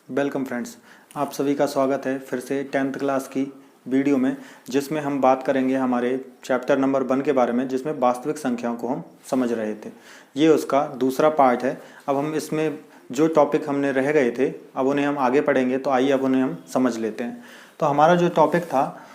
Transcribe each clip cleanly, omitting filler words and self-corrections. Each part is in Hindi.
वेलकम फ्रेंड्स, आप सभी का स्वागत है फिर से 10th क्लास की वीडियो में, जिसमें हम बात करेंगे हमारे चैप्टर नंबर 1 के बारे में, जिसमें वास्तविक संख्याओं को हम समझ रहे थे। ये उसका दूसरा पार्ट है। अब हम इसमें जो टॉपिक हमने रह गए थे, अब उन्हें हम आगे पढ़ेंगे। तो आइए अब उन्हें हम समझ लेते हैं। तो हमारा जो टॉपिक था,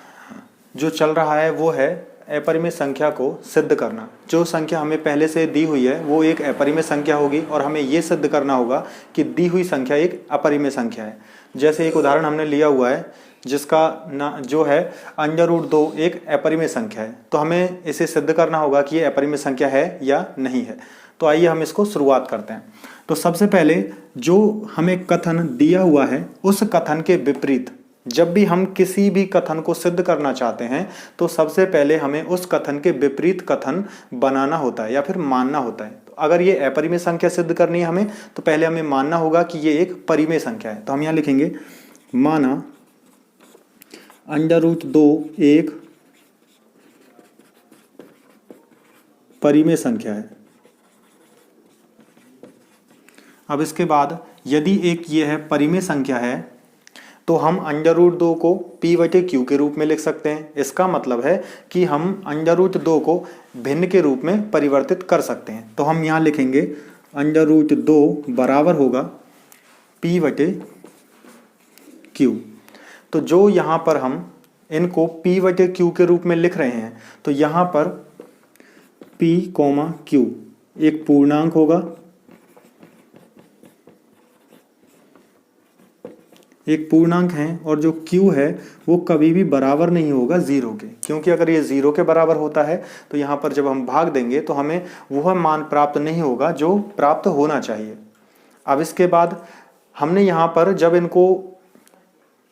जो चल रहा है, वो है अपरिमेय संख्या को सिद्ध करना। जो संख्या हमें पहले से दी हुई है वो एक अपरिमेय संख्या होगी, और हमें ये सिद्ध करना होगा कि दी हुई संख्या एक अपरिमेय संख्या है। जैसे एक उदाहरण हमने लिया हुआ है, जिसका ना जो है √2 एक अपरिमेय संख्या है। तो हमें इसे सिद्ध करना होगा कि ये अपरिमेय संख्या है या नहीं है। तो आइए हम इसको शुरुआत करते हैं। तो सबसे पहले जो हमें कथन दिया हुआ है, उस कथन के विपरीत जब भी हम किसी भी कथन को सिद्ध करना चाहते हैं, तो सबसे पहले हमें उस कथन के विपरीत कथन बनाना होता है या फिर मानना होता है। तो अगर ये अपरिमेय संख्या सिद्ध करनी है हमें, तो पहले हमें मानना होगा कि ये एक परिमेय संख्या है। तो हम यहाँ लिखेंगे, माना √2 एक परिमेय संख्या है। अब इसके बाद यदि एक ये है परिमेय संख्या है, तो हम √2 को p/q के रूप में लिख सकते हैं। इसका मतलब है कि हम √2 को भिन्न के रूप में परिवर्तित कर सकते हैं। तो हम यहाँ लिखेंगे √2 बराबर होगा p/q। तो जो यहाँ पर हम इनको p/q के रूप में लिख रहे हैं, तो यहाँ पर p, q एक पूर्णांक होगा, एक पूर्णांक है, और जो q है वो कभी भी बराबर नहीं होगा 0 के, क्योंकि अगर ये 0 के बराबर होता है तो यहाँ पर जब हम भाग देंगे तो हमें वह मान प्राप्त नहीं होगा जो प्राप्त होना चाहिए। अब इसके बाद हमने यहाँ पर जब इनको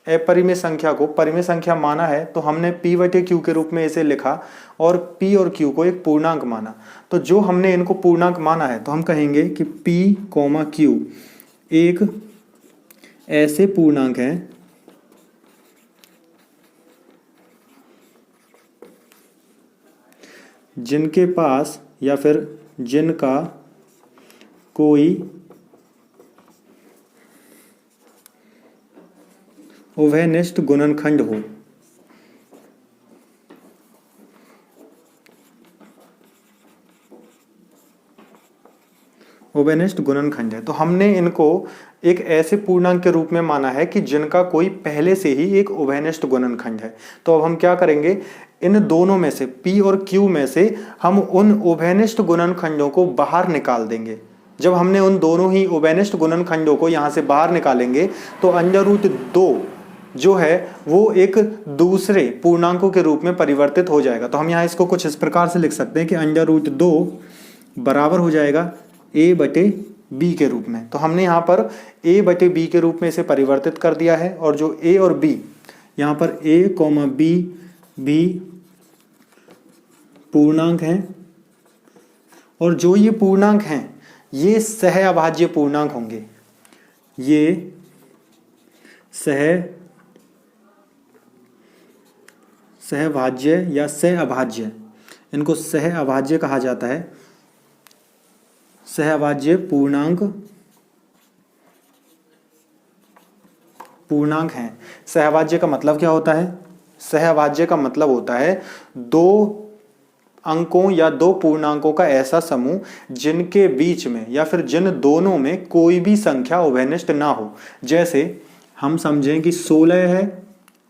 अपरिमेय संख्या को परिमेय संख्या माना है, तो हमने p/q के रूप में इसे लिखा और p और q को एक पूर्णांक माना। तो जो हमने इनको पूर्णांक माना है, तो हम कहेंगे कि p, q एक ऐसे पूर्णांक हैं जिनके पास या फिर जिनका कोई उभयनिष्ठ गुणनखंड हो। उभयनिष्ठ गुणनखंड है। तो हमने इनको एक ऐसे पूर्णांक के रूप में माना है कि जिनका कोई पहले से ही एक उभयनिष्ठ गुणनखंड है। तो अब हम क्या करेंगे, इन दोनों में से p और q में से हम उन उभयनिष्ठ गुणनखंडों को बाहर निकाल देंगे। जब हमने उन दोनों ही उभयनिष्ठ गुणनखंडों को यहाँ से बाहर निकालेंगे, तो √2 जो है वो एक दूसरे पूर्णांकों के रूप में परिवर्तित हो जाएगा। तो हम यहाँ इसको कुछ इस प्रकार से लिख सकते हैं कि √2 बराबर हो जाएगा a/b के रूप में। तो हमने यहाँ पर a/b के रूप में इसे परिवर्तित कर दिया है, और जो a और b, यहाँ पर a, b भी पूर्णांक हैं, और जो ये पूर्णांक हैं ये सहअभाज्य पूर्णांक होंगे। ये सहभाज्य या सहअभाज्य, इनको सहअभाज्य कहा जाता है। सहअभाज्य पूर्णांक हैं। सहअभाज्य का मतलब क्या होता है? सहअभाज्य का मतलब होता है दो अंकों या दो पूर्णांकों का ऐसा समूह जिनके बीच में या फिर जिन दोनों में कोई भी संख्या उभयनिष्ठ ना हो। जैसे हम समझें कि 16 है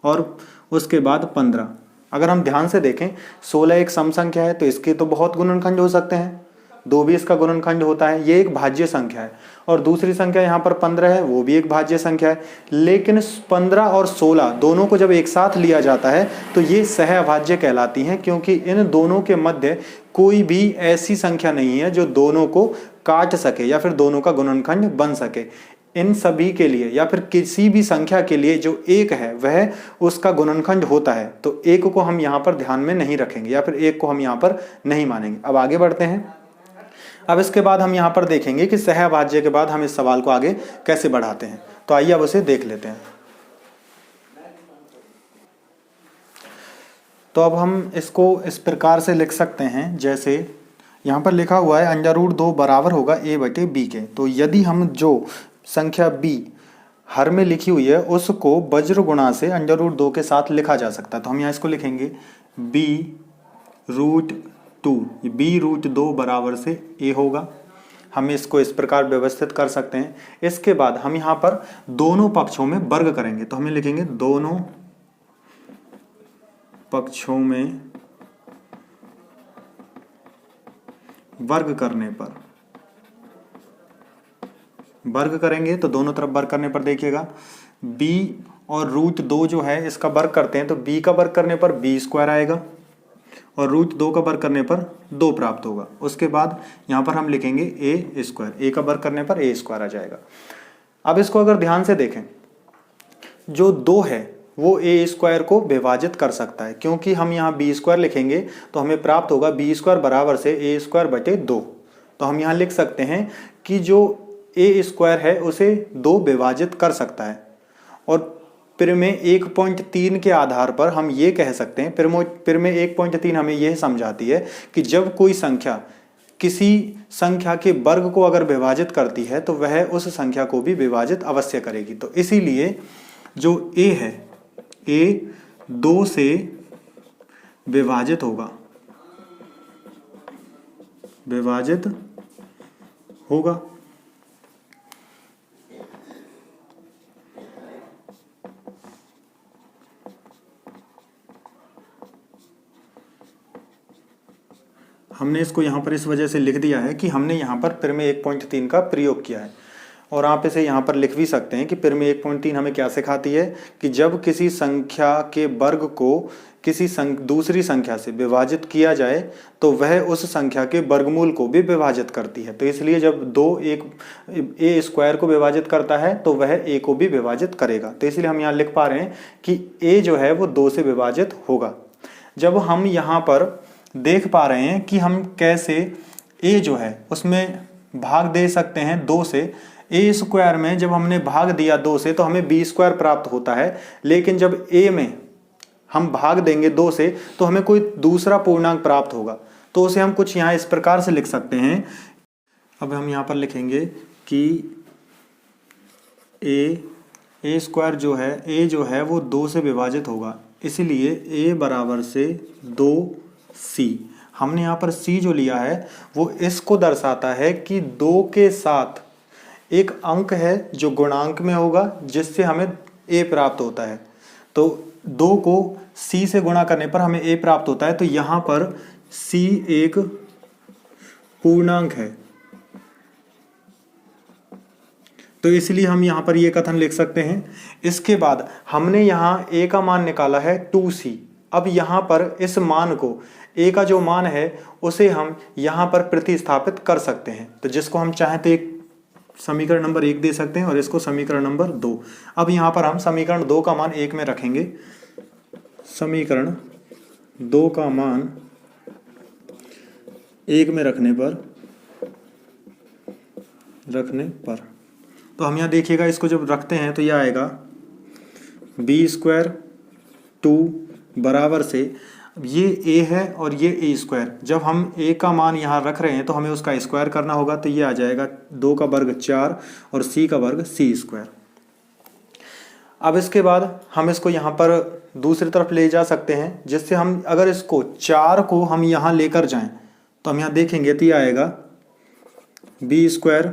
और उसके बाद 15। अगर हम ध्यान से देखें, 16 एक सम संख्या है, तो इसके तो बहुत गुणनखंड हो सकते हैं, 2 भी इसका गुणनखंड होता है, ये एक भाज्य संख्या है। और दूसरी संख्या यहाँ पर 15 है, वो भी एक भाज्य संख्या है। लेकिन 15 और 16 दोनों को जब एक साथ लिया जाता है तो ये सहअभाज्य कहलाती हैं, क्योंकि इन दोनों के मध्य कोई भी ऐसी संख्या नहीं है जो दोनों को काट सके या फिर दोनों का गुणनखंड बन सके। इन सभी के लिए या फिर किसी भी संख्या के लिए जो एक है वह उसका गुणनखंड होता है। तो एक को हम यहाँ पर ध्यान में नहीं रखेंगे या फिर एक को हम यहाँ पर नहीं मानेंगे। अब आगे बढ़ते हैं। अब इसके बाद हम यहाँ पर देखेंगे कि सहअभाज्य के बाद हम इस सवाल को आगे कैसे बढ़ाते हैं। तो आइए अब उसे देख लेते हैं। तो अब हम इसको इस प्रकार से लिख सकते हैं, जैसे यहाँ पर लिखा हुआ है √2 बराबर होगा a/b के। तो यदि हम जो संख्या b हर में लिखी हुई है उसको वज्र गुणा से √2 के साथ लिखा जा सकता है। तो हम यहाँ इसको लिखेंगे b√2, ये b√2 बराबर से a होगा। हम इसको इस प्रकार व्यवस्थित कर सकते हैं। इसके बाद हम यहाँ पर दोनों पक्षों में वर्ग करेंगे, तो हमें लिखेंगे दोनों पक्षों में वर्ग करने पर, वर्ग करेंगे तो दोनों तरफ वर्ग करने पर देखिएगा b और √2 जो है इसका वर्ग करते हैं तो b का वर्ग करने पर b² आएगा और √2 का वर्ग करने पर 2 प्राप्त होगा। उसके बाद यहाँ पर हम लिखेंगे a², a का वर्ग करने पर a² आ जाएगा। अब इसको अगर ध्यान से देखें, जो 2 है वो a² को विभाजित कर सकता है, क्योंकि हम यहाँ b² लिखेंगे तो हमें प्राप्त होगा b² बराबर से a²/2। तो हम यहाँ लिख सकते हैं कि जो a² है उसे 2 विभाजित कर सकता है। और प्रमेय 1.3 के आधार पर हम ये कह सकते हैं, प्रमेय 1.3 हमें यह समझाती है कि जब कोई संख्या किसी संख्या के वर्ग को अगर विभाजित करती है तो वह उस संख्या को भी विभाजित अवश्य करेगी। तो इसीलिए जो a है, a 2 से विभाजित होगा, विभाजित होगा। हमने इसको यहाँ पर इस वजह से लिख दिया है कि हमने यहाँ पर प्रमेय 1.3 का प्रयोग किया है। और आप इसे यहाँ पर लिख भी सकते हैं कि प्रमेय 1.3 हमें क्या सिखाती है कि जब किसी संख्या के वर्ग को किसी दूसरी संख्या से विभाजित किया जाए तो वह उस संख्या के वर्गमूल को भी विभाजित करती है। तो इसलिए जब 2 a² को विभाजित करता है तो वह a को भी विभाजित करेगा। तो इसलिए हम यहाँ लिख पा रहे हैं कि a जो है वो 2 से विभाजित होगा। जब हम यहाँ पर देख पा रहे हैं कि हम कैसे a जो है उसमें भाग दे सकते हैं 2 से, a² में जब हमने भाग दिया 2 से तो हमें b² प्राप्त होता है, लेकिन जब a में हम भाग देंगे 2 से तो हमें कोई दूसरा पूर्णांक प्राप्त होगा। तो उसे हम कुछ यहाँ इस प्रकार से लिख सकते हैं। अब हम यहाँ पर लिखेंगे कि a² जो है वो 2 से विभाजित होगा, इसलिए a बराबर से 2c। हमने यहाँ पर c जो लिया है वो इसको दर्शाता है कि 2 के साथ एक अंक है जो गुणांक में होगा जिससे हमें a प्राप्त होता है। तो 2 को c से गुणा करने पर हमें a प्राप्त होता है। तो यहाँ पर c एक पूर्णांक है, तो इसलिए हम यहाँ पर ये कथन लिख सकते हैं। इसके बाद हमने यहाँ a का मान निकाला है 2c। अब यहाँ पर इस मान को, a का जो मान है उसे हम यहाँ पर प्रतिस्थापित कर सकते हैं। तो जिसको हम चाहें तो एक समीकरण नंबर 1 दे सकते हैं और इसको समीकरण नंबर 2। अब यहाँ पर हम समीकरण 2 का मान 1 में रखेंगे, समीकरण 2 का मान 1 में रखने पर तो हम यहाँ देखिएगा, इसको जब रखते हैं तो यह आएगा b² 2 बराबर से, ये a है और ये a²। जब हम a का मान यहाँ रख रहे हैं तो हमें उसका स्क्वायर करना होगा, तो ये आ जाएगा 2 का वर्ग 4 और c का वर्ग c²। अब इसके बाद हम इसको यहाँ पर दूसरी तरफ ले जा सकते हैं, जिससे हम अगर इसको 4 को हम यहाँ लेकर जाएं तो हम यहाँ देखेंगे तो ये आएगा b²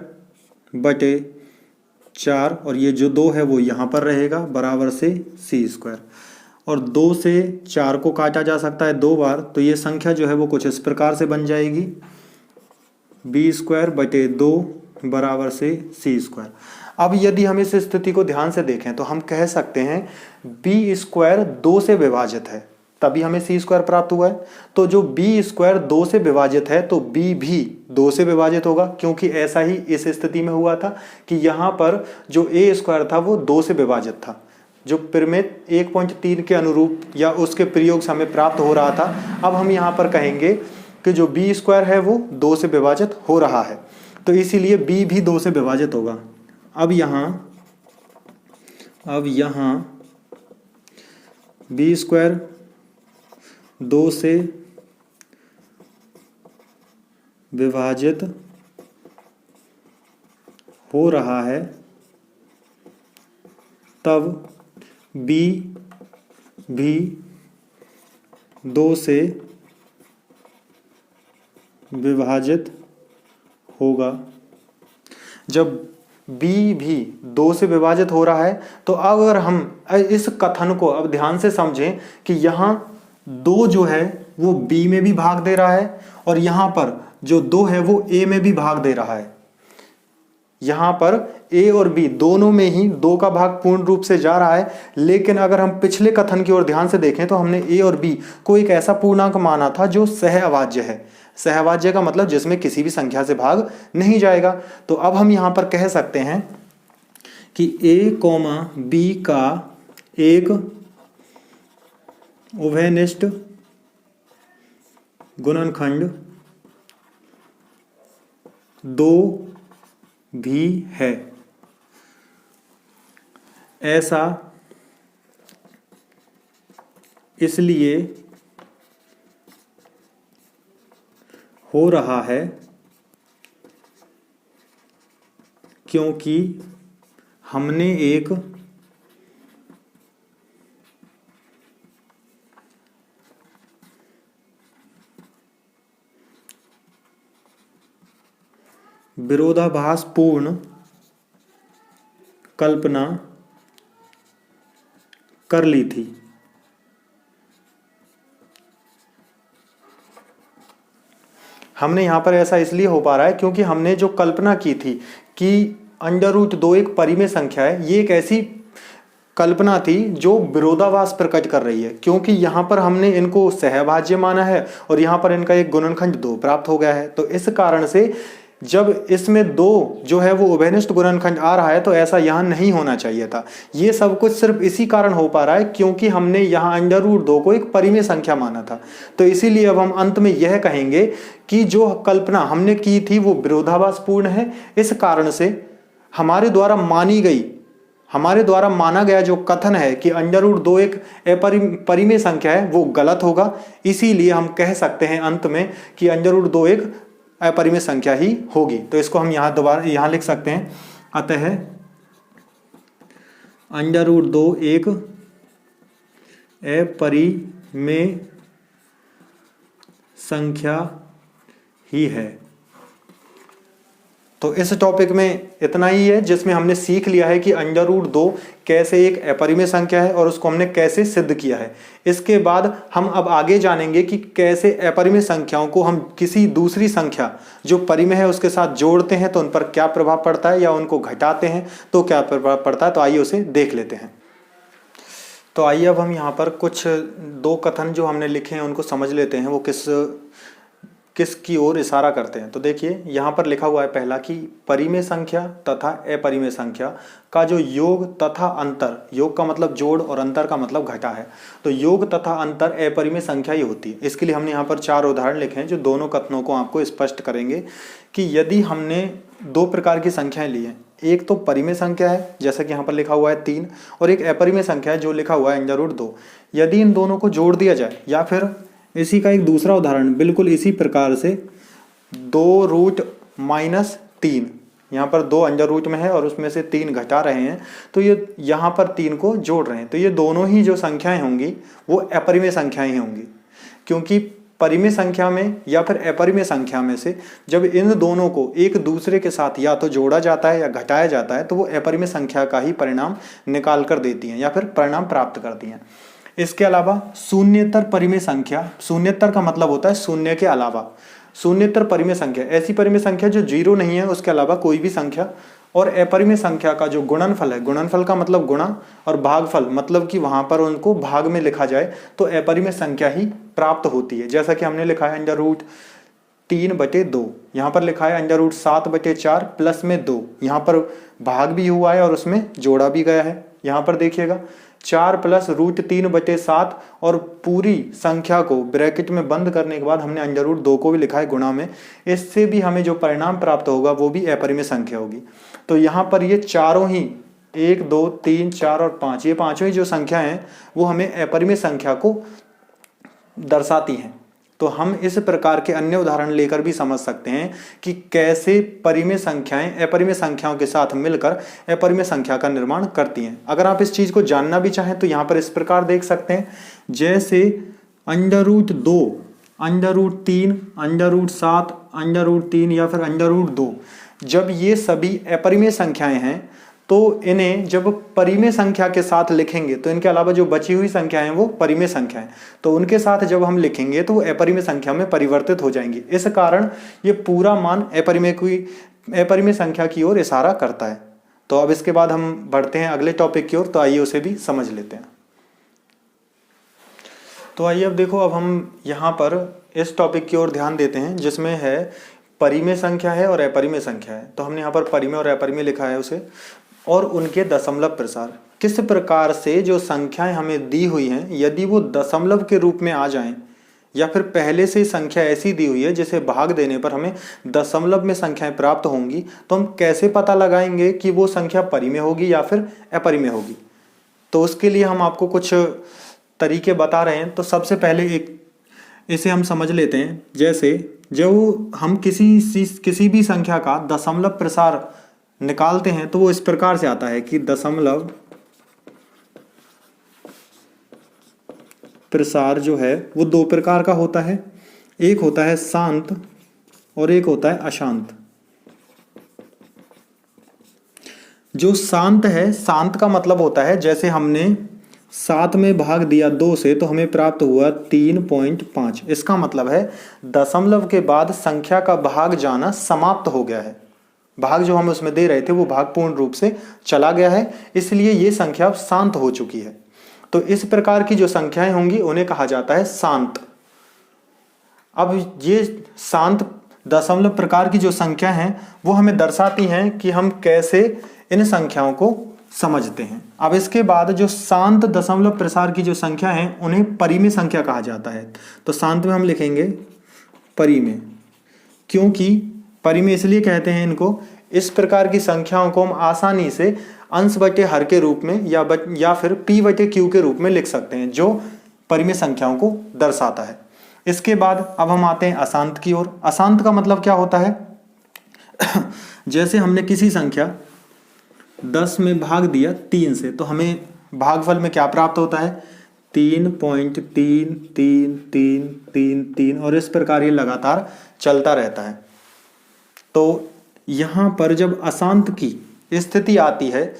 बटे 4 और ये जो 2 है वो यहाँ पर रहेगा बराबर से c²। और 2 से 4 को काटा जा सकता है 2 बार, तो ये संख्या जो है वो कुछ इस प्रकार से बन जाएगी b² बटे 2 बराबर से c²। अब यदि हम इस स्थिति को ध्यान से देखें तो हम कह सकते हैं b² 2 से विभाजित है तभी हमें c² प्राप्त हुआ है। तो जो b² 2 से विभाजित है तो b भी 2 से विभाजित होगा, क्योंकि ऐसा ही इस स्थिति में हुआ था कि यहाँ पर जो a² था वो 2 से विभाजित था, जो प्रमेय 1.3 के अनुरूप या उसके प्रयोग से हमें प्राप्त हो रहा था। अब हम यहाँ पर कहेंगे कि जो b² है वो 2 से विभाजित हो रहा है, तो इसीलिए b भी 2 से विभाजित होगा। अब यहाँ b² 2 से विभाजित हो रहा है, तब b भी 2 से विभाजित होगा। जब b भी 2 से विभाजित हो रहा है तो अगर हम इस कथन को अब ध्यान से समझें कि यहाँ 2 जो है वो b में भी भाग दे रहा है और यहाँ पर जो 2 है वो a में भी भाग दे रहा है। यहाँ पर a और b दोनों में ही 2 का भाग पूर्ण रूप से जा रहा है, लेकिन अगर हम पिछले कथन की ओर ध्यान से देखें तो हमने a और b को एक ऐसा पूर्णांक माना था जो सहअभाज्य है। सहअभाज्य का मतलब जिसमें किसी भी संख्या से भाग नहीं जाएगा। तो अब हम यहाँ पर कह सकते हैं कि a, b का एक उभयनिष्ठ गुणनखंड 2 भी है। ऐसा इसलिए हो रहा है क्योंकि हमने एक विरोधाभासपूर्ण कल्पना कर ली थी। हमने यहाँ पर ऐसा इसलिए हो पा रहा है क्योंकि हमने जो कल्पना की थी कि √2 एक परिमेय संख्या है, ये एक ऐसी कल्पना थी जो विरोधाभास प्रकट कर रही है, क्योंकि यहाँ पर हमने इनको सहअभाज्य माना है और यहाँ पर इनका एक गुणनखंड 2 प्राप्त हो गया है। तो इस कारण से जब इसमें 2 जो है वो उभयनिष्ठ गुणनखंड आ रहा है तो ऐसा यहाँ नहीं होना चाहिए था। ये सब कुछ सिर्फ इसी कारण हो पा रहा है क्योंकि हमने यहाँ √2 को एक परिमेय संख्या माना था। तो इसीलिए अब हम अंत में यह कहेंगे कि जो कल्पना हमने की थी वो विरोधाभासपूर्ण है। इस कारण से हमारे द्वारा माना गया जो कथन है कि √2 एक परिमेय संख्या है वो गलत होगा। इसीलिए हम कह सकते हैं अंत में कि √2 एक अपरिमेय संख्या ही होगी। तो इसको हम यहाँ लिख सकते हैं, अतः √2 एक अपरिमेय संख्या ही है। तो इस टॉपिक में इतना ही है जिसमें हमने सीख लिया है कि √2 कैसे एक अपरिमेय संख्या है और उसको हमने कैसे सिद्ध किया है। इसके बाद हम अब आगे जानेंगे कि कैसे अपरिमेय संख्याओं को हम किसी दूसरी संख्या जो परिमेय है उसके साथ जोड़ते हैं तो उन पर क्या प्रभाव पड़ता है, या उनको घटाते हैं तो क्या प्रभाव पड़ता है। तो आइए उसे देख लेते हैं। तो आइए अब हम यहाँ पर कुछ 2 कथन जो हमने लिखे हैं उनको समझ लेते हैं, वो किसकी ओर इशारा करते हैं। तो देखिए यहाँ पर लिखा हुआ है पहला कि परिमेय संख्या तथा अपरिमेय संख्या का जो योग तथा अंतर, योग का मतलब जोड़ और अंतर का मतलब घटा है, तो योग तथा अंतर अपरिमेय संख्या ही होती है। इसके लिए हमने यहाँ पर 4 उदाहरण लिखे हैं जो दोनों कथनों को आपको स्पष्ट करेंगे कि यदि हमने 2 प्रकार की संख्याएं ली हैं, एक तो परिमेय संख्या है जैसा कि यहाँ पर लिखा हुआ है 3, और एक अपरिमेय संख्या है जो लिखा हुआ है √2। यदि इन दोनों को जोड़ दिया जाए, या फिर इसी का एक दूसरा उदाहरण बिल्कुल इसी प्रकार से 2√-3, यहाँ पर 2 अंडर रूट में है और उसमें से 3 घटा रहे हैं, तो ये यहाँ पर 3 को जोड़ रहे हैं, तो ये दोनों ही जो संख्याएं होंगी वो अपरिमेय संख्याएं ही होंगी। क्योंकि परिमेय संख्या में या फिर अपरिमेय संख्या में से जब इन दोनों को एक दूसरे के साथ या तो जोड़ा जाता है या घटाया जाता है तो वो अपरिमेय संख्या का ही परिणाम निकाल कर देती हैं या फिर परिणाम प्राप्त करती हैं। इसके अलावा शून्येतर परिमेय संख्या, शून्येतर का मतलब होता है शून्य के अलावा, शून्येतर परिमेय संख्या ऐसी परिमेय संख्या जो 0 नहीं है उसके अलावा कोई भी संख्या। और अपरिमेय संख्या का जो गुणनफल है, गुणनफल का मतलब गुणा और भागफल मतलब कि वहां पर उनको भाग में लिखा जाए तो अपरिमेय संख्या ही प्राप्त होती है। जैसा कि हमने लिखा है √3/2, यहाँ पर लिखा है √7/4 प्लस में 2, यहाँ पर भाग भी हुआ है और उसमें जोड़ा भी गया है। यहाँ पर देखिएगा 4 प्लस √3/7 और पूरी संख्या को ब्रैकेट में बंद करने के बाद हमने √2 को भी लिखा है गुणा में। इससे भी हमें जो परिणाम प्राप्त होगा वो भी अपरिमेय संख्या होगी। तो यहाँ पर ये चारों ही 1, 2, 3, 4 और 5, ये पांचों ही जो संख्या हैं वो हमें अपरिमेय संख्या को दर्शाती हैं। तो हम इस प्रकार के अन्य उदाहरण लेकर भी समझ सकते हैं कि कैसे परिमेय संख्याएं अपरिमेय संख्याओं के साथ मिलकर अपरिमेय संख्या का निर्माण करती हैं। अगर आप इस चीज को जानना भी चाहें तो यहाँ पर इस प्रकार देख सकते हैं, जैसे √2, √3, √7, √3 या फिर √2, जब ये सभी अपरिमेय संख्याएं हैं तो इन्हें जब परिमेय संख्या के साथ लिखेंगे तो इनके अलावा जो बची हुई संख्याएं वो परिमेय संख्याएं, तो उनके साथ जब हम लिखेंगे तो वो अपरिमेय संख्या में परिवर्तित हो जाएंगी। इस कारण ये पूरा मान अपरिमेय संख्या की ओर इशारा करता है। तो अब इसके बाद हम बढ़ते हैं अगले टॉपिक की ओर, तो आइए उसे भी समझ लेते हैं। तो आइए अब देखो, अब हम यहाँ पर इस टॉपिक की ओर ध्यान देते हैं जिसमें है परिमेय संख्या है और अपरिमेय संख्या है। तो हमने यहाँ पर परिमेय और अपरिमेय लिखा है उसे, और उनके दशमलव प्रसार। किस प्रकार से जो संख्याएं हमें दी हुई हैं यदि वो दशमलव के रूप में आ जाएं, या फिर पहले से संख्या ऐसी दी हुई है जिसे भाग देने पर हमें दशमलव में संख्याएं प्राप्त होंगी, तो हम कैसे पता लगाएंगे कि वो संख्या परिमेय होगी या फिर अपरिमेय होगी। तो उसके लिए हम आपको कुछ तरीके बता रहे हैं। तो सबसे पहले इसे हम समझ लेते हैं। जैसे जब हम किसी भी संख्या का दशमलव प्रसार निकालते हैं तो वो इस प्रकार से आता है कि दशमलव प्रसार जो है वो दो प्रकार का होता है, एक होता है शांत और एक होता है अशांत। जो शांत है, शांत का मतलब होता है जैसे हमने 7 में भाग दिया 2 से तो हमें प्राप्त हुआ 3.5। इसका मतलब है दशमलव के बाद संख्या का भाग जाना समाप्त हो गया है। भाग जो हम उसमें दे रहे थे वो भाग पूर्ण रूप से चला गया है, इसलिए ये संख्या शांत हो चुकी है। तो इस प्रकार की जो संख्याएं होंगी उन्हें कहा जाता है शांत। अब ये शांत दशमलव प्रकार की जो संख्या हैं वो हमें दर्शाती हैं कि हम कैसे इन संख्याओं को समझते हैं। अब इसके बाद जो शांत दशमलव प्रसार की जो संख्या है उन्हें परिमेय संख्या कहा जाता है। तो शांत में हम लिखेंगे परिमेय, क्योंकि परिमेय इसलिए कहते हैं इनको, इस प्रकार की संख्याओं को हम आसानी से अंश बटे हर के रूप में या फिर p बटे q के रूप में लिख सकते हैं, जो परिमेय संख्याओं को दर्शाता है। इसके बाद अब हम आते हैं अशांत की ओर। अशांत का मतलब क्या होता है जैसे हमने किसी संख्या 10 में भाग दिया 3 से तो हमें भागफल में क्या प्राप्त होता है 3.33333 और इस प्रकार ये लगातार चलता रहता है। तो यहाँ पर जब अशांत की स्थिति आती है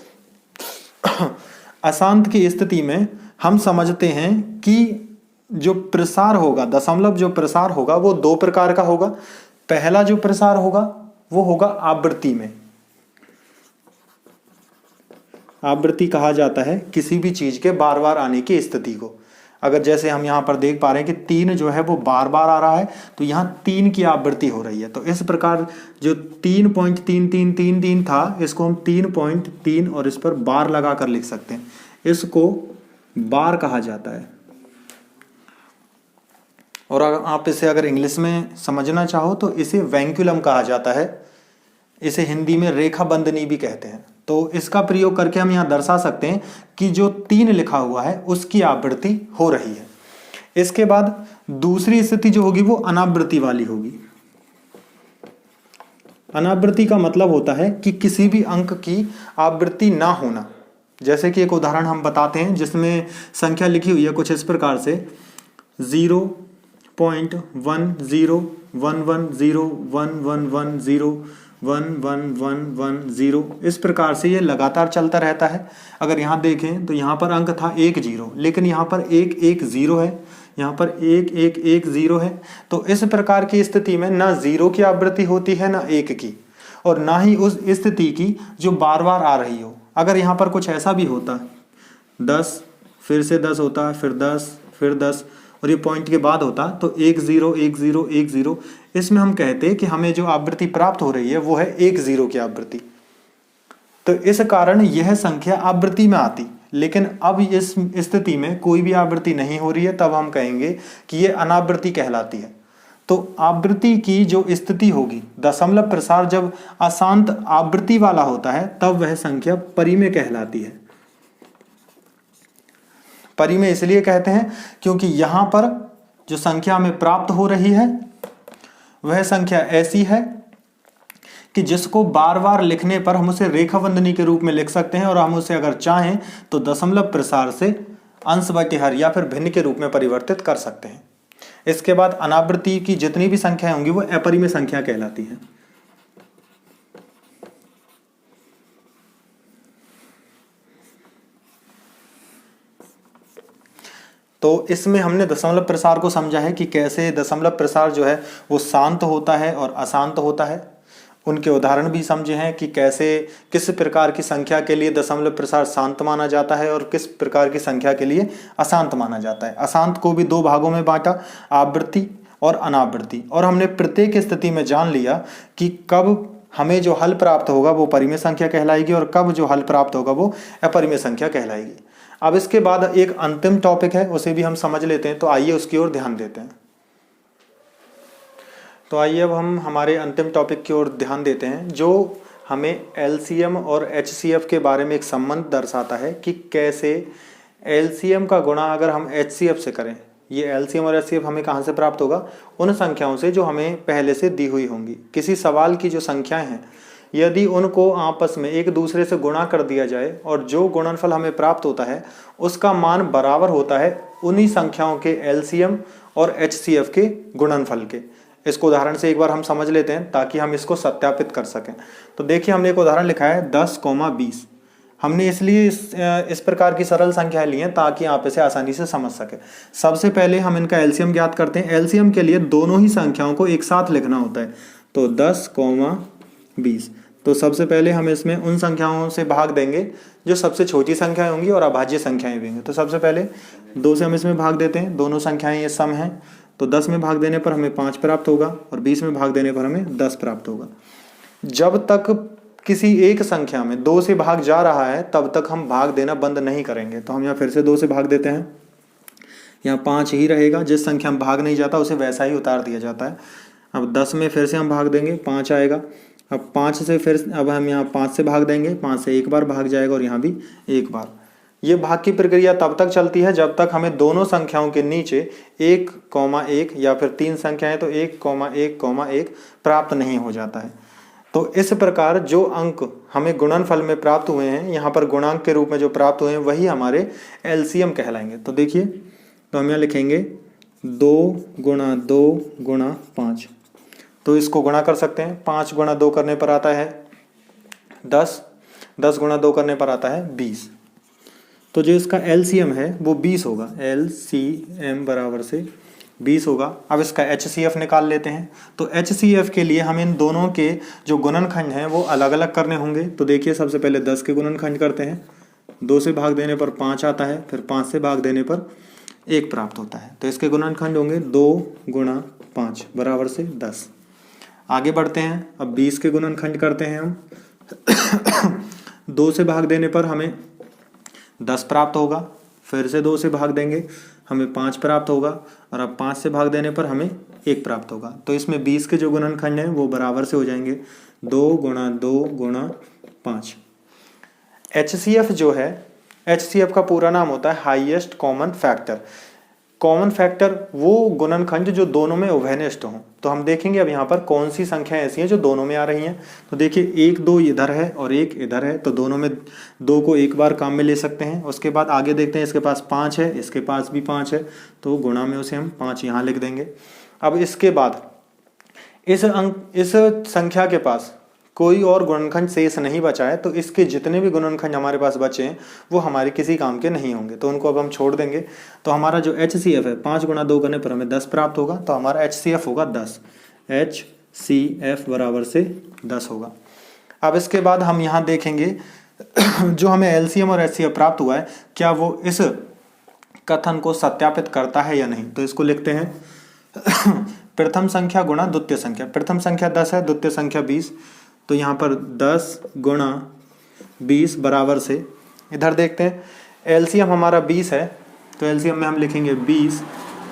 अशांत की स्थिति में हम समझते हैं कि जो प्रसार होगा, दशमलव जो प्रसार होगा वो दो प्रकार का होगा। पहला जो प्रसार होगा वो होगा आवृत्ति में। आवृत्ति कहा जाता है किसी भी चीज के बार बार आने की स्थिति को। अगर जैसे हम यहाँ पर देख पा रहे हैं कि 3 जो है वो बार बार आ रहा है तो यहाँ 3 की आवृत्ति हो रही है। तो इस प्रकार जो 3.3333 था इसको हम 3.3 और इस पर बार लगा कर लिख सकते हैं। इसको बार कहा जाता है। और अगर आप इसे अगर इंग्लिश में समझना चाहो तो इसे वैंकुलम कहा जाता है। इसे हिंदी में रेखा बंधनी भी कहते हैं। तो इसका प्रयोग करके हम यहाँ दर्शा सकते हैं कि जो 3 लिखा हुआ है उसकी आवृत्ति हो रही है। इसके बाद दूसरी स्थिति जो होगी वो अनावृत्ति वाली होगी। अनावृत्ति का मतलब होता है कि किसी भी अंक की आवृत्ति ना होना। जैसे कि एक उदाहरण हम बताते हैं जिसमें संख्या लिखी हुई है कुछ इस प्रकार से 0.1011101110 इस प्रकार से ये लगातार चलता रहता है। अगर यहाँ देखें तो यहाँ पर अंक था 10, लेकिन यहाँ पर 110 है, यहाँ पर 1110 है। तो इस प्रकार की स्थिति में ना 0 की आवृत्ति होती है ना 1 की, और ना ही उस स्थिति की जो बार बार आ रही हो। अगर यहाँ पर कुछ ऐसा भी होता 10 फिर से 10 होता फिर 10 फिर 10 और ये पॉइंट के बाद होता तो 101010, इसमें हम कहते हैं कि हमें जो आवृत्ति प्राप्त हो रही है वो है 10 की आवृत्ति। तो इस कारण यह संख्या आवृत्ति में आती, लेकिन अब इस स्थिति में कोई भी आवृत्ति नहीं हो रही है, तब हम कहेंगे कि ये अनावृत्ति कहलाती है। तो आवृत्ति की जो स्थिति होगी, दशमलव प्रसार जब अशांत आवृत्ति वाला होता है तब वह संख्या परिमेय कहलाती है। परिमेय इसलिए कहते हैं क्योंकि यहाँ पर जो संख्या हमें प्राप्त हो रही है वह संख्या ऐसी है कि जिसको बार बार लिखने पर हम उसे रेखाबंधनी के रूप में लिख सकते हैं और हम उसे अगर चाहें तो दशमलव प्रसार से अंश बटे हर या फिर भिन्न के रूप में परिवर्तित कर सकते हैं। इसके बाद अनावृत्ति की जितनी भी संख्याएं होंगी वो अपरिमेय संख्या कहलाती हैं। तो इसमें हमने दशमलव प्रसार को समझा है कि कैसे दशमलव प्रसार जो है वो शांत होता है और अशांत होता है। उनके उदाहरण भी समझे हैं कि कैसे किस प्रकार की संख्या के लिए दशमलव प्रसार शांत माना जाता है और किस प्रकार की संख्या के लिए अशांत माना जाता है। अशांत को भी दो भागों में बांटा, आवृत्ति और अनावृत्ति, और हमने प्रत्येक स्थिति में जान लिया कि कब हमें जो हल प्राप्त होगा वो परिमेय संख्या कहलाएगी और कब जो हल प्राप्त होगा वो अपरिमेय संख्या कहलाएगी। अब इसके बाद एक अंतिम टॉपिक है, उसे भी हम समझ लेते हैं। तो आइए उसकी ओर ध्यान देते हैं। तो आइए अब हम हमारे अंतिम टॉपिक की ओर ध्यान देते हैं, जो हमें एलसीएम और एचसीएफ के बारे में एक संबंध दर्शाता है कि कैसे एलसीएम का गुणा अगर हम एचसीएफ से करें, ये एलसीएम और एचसीएफ हमें कहाँ से प्राप्त होगा? उन संख्याओं से जो हमें पहले से दी हुई होंगी। किसी सवाल की जो संख्याएं हैं यदि उनको आपस में एक दूसरे से गुणा कर दिया जाए और जो गुणनफल हमें प्राप्त होता है उसका मान बराबर होता है उन्हीं संख्याओं के एलसीएम और एचसीएफ के गुणनफल के। इसको उदाहरण से एक बार हम समझ लेते हैं ताकि हम इसको सत्यापित कर सकें। तो देखिए हमने एक उदाहरण लिखा है 10,20। हमने इसलिए इस प्रकार की सरल संख्याएं ली हैं ताकि आप इसे आसानी से समझ सकें। सबसे पहले हम इनका एलसीएम ज्ञात करते हैं। एलसीएम के लिए दोनों ही संख्याओं को एक साथ लिखना होता है। तो 10,20। तो सबसे पहले हम इसमें उन संख्याओं से भाग देंगे जो सबसे छोटी संख्याएं होंगी और अभाज्य संख्याएं भी होंगी। तो सबसे पहले 2 से हम इसमें भाग देते हैं, दोनों संख्याएं ये सम हैं। तो 10 में भाग देने पर हमें 5 प्राप्त होगा और 20 में भाग देने पर हमें 10 प्राप्त होगा। जब तक किसी एक संख्या में 2 से भाग जा रहा है तब तक हम भाग देना बंद नहीं करेंगे। तो हम यहाँ फिर से 2 से भाग देते हैं, यहाँ 5 ही रहेगा। जिस संख्या में भाग नहीं जाता उसे वैसा ही उतार दिया जाता है। अब 10 में फिर से हम भाग देंगे, 5 आएगा। अब 5 से फिर अब हम यहाँ 5 से भाग देंगे, 5 से एक बार भाग जाएगा और यहाँ भी एक बार। ये भाग की प्रक्रिया तब तक चलती है जब तक हमें दोनों संख्याओं के नीचे 1,1 या फिर 3 संख्याएं तो 1,1,1 प्राप्त नहीं हो जाता है। तो इस प्रकार जो अंक हमें गुणनफल में प्राप्त हुए हैं, यहाँ पर गुणांक के रूप में जो प्राप्त हुए हैं वही हमारे एलसीएम कहलाएंगे। तो देखिए, तो हम यहाँ लिखेंगे 2 गुणा 2 गुणा 5। तो इसको गुणा कर सकते हैं। 5 गुणा 2 करने पर आता है 10, 10 गुणा 2 करने पर आता है 20। तो जो इसका एलसीएम है वो 20 होगा। एलसीएम बराबर से 20 होगा। अब इसका एचसीएफ निकाल लेते हैं। तो एचसीएफ के लिए हम इन दोनों के जो गुणनखंड हैं वो अलग अलग करने होंगे। तो देखिए, सबसे पहले 10 के गुणनखंड करते हैं। 2 से भाग देने पर 5 आता है, फिर 5 से भाग देने पर 1 प्राप्त होता है। तो इसके गुणनखंड होंगे 2 गुणा 5 बराबर से 10। आगे बढ़ते हैं। अब 20 के गुणनखंड करते हैं हम। 2 से भाग देने पर हमें 10 प्राप्त होगा, फिर से 2 से भाग देंगे हमें 5 प्राप्त होगा और अब 5 से भाग देने पर हमें 1 प्राप्त होगा। तो इसमें 20 के जो गुणनखंड हैं वो बराबर से हो जाएंगे 2 गुणा 2 गुणा 5। एचसीएफ जो है, एचसीएफ का पूरा नाम होता है highest common factor. Common factor वो गुणनखंड जो दोनों में उभयनिष्ठ हों। तो हम देखेंगे अब यहाँ पर कौन सी संख्याएं ऐसी हैं जो दोनों में आ रही हैं। तो देखिए, 1 2 इधर है और 1 इधर है, तो दोनों में 2 को एक बार काम में ले सकते हैं। उसके बाद आगे देखते हैं, इसके पास 5 है, इसके पास भी 5 है, तो गुणा में उसे हम 5 यहाँ लिख देंगे। अब इसके बाद इस संख्या के पास कोई और गुणनखंड शेष नहीं बचा है, तो इसके जितने भी गुणनखंड हमारे पास बचे हैं वो हमारे किसी काम के नहीं होंगे, तो उनको अब हम छोड़ देंगे। तो हमारा जो एचसीएफ है, 5 गुणा 2 करने पर हमें 10 प्राप्त होगा, तो हमारा एचसीएफ होगा 10। एचसीएफ बराबर से 10 होगा। अब इसके बाद हम यहाँ देखेंगे जो हमें एलसीएम और एचसीएफ प्राप्त हुआ है, क्या वो इस कथन को सत्यापित करता है या नहीं। तो इसको लिखते हैं प्रथम संख्या गुणा द्वितीय संख्या। प्रथम संख्या 10 है, द्वितीय संख्या 20। तो यहाँ पर 10 गुणा 20 बराबर से, इधर देखते हैं, एलसीएम हमारा 20 है, तो एलसीएम में हम लिखेंगे 20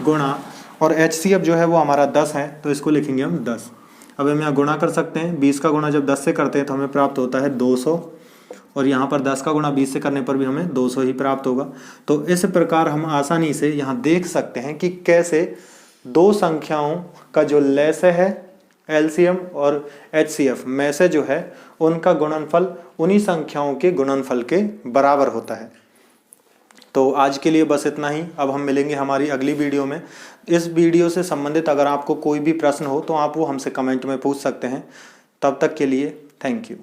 गुणा, और एचसीएफ जो है वो हमारा 10 है, तो इसको लिखेंगे हम 10। अब हम यहाँ गुणा कर सकते हैं। 20 का गुणा जब 10 से करते हैं तो हमें प्राप्त होता है 200, और यहाँ पर 10 का गुणा 20 से करने पर भी हमें 200 ही प्राप्त होगा। तो इस प्रकार हम आसानी से यहाँ देख सकते हैं कि कैसे दो संख्याओं का जो लसागु है एलसीएम और एचसीएफ में से जो है उनका गुणनफल उन्हीं संख्याओं के गुणनफल के बराबर होता है। तो आज के लिए बस इतना ही। अब हम मिलेंगे हमारी अगली वीडियो में। इस वीडियो से संबंधित अगर आपको कोई भी प्रश्न हो तो आप वो हमसे कमेंट में पूछ सकते हैं। तब तक के लिए थैंक यू।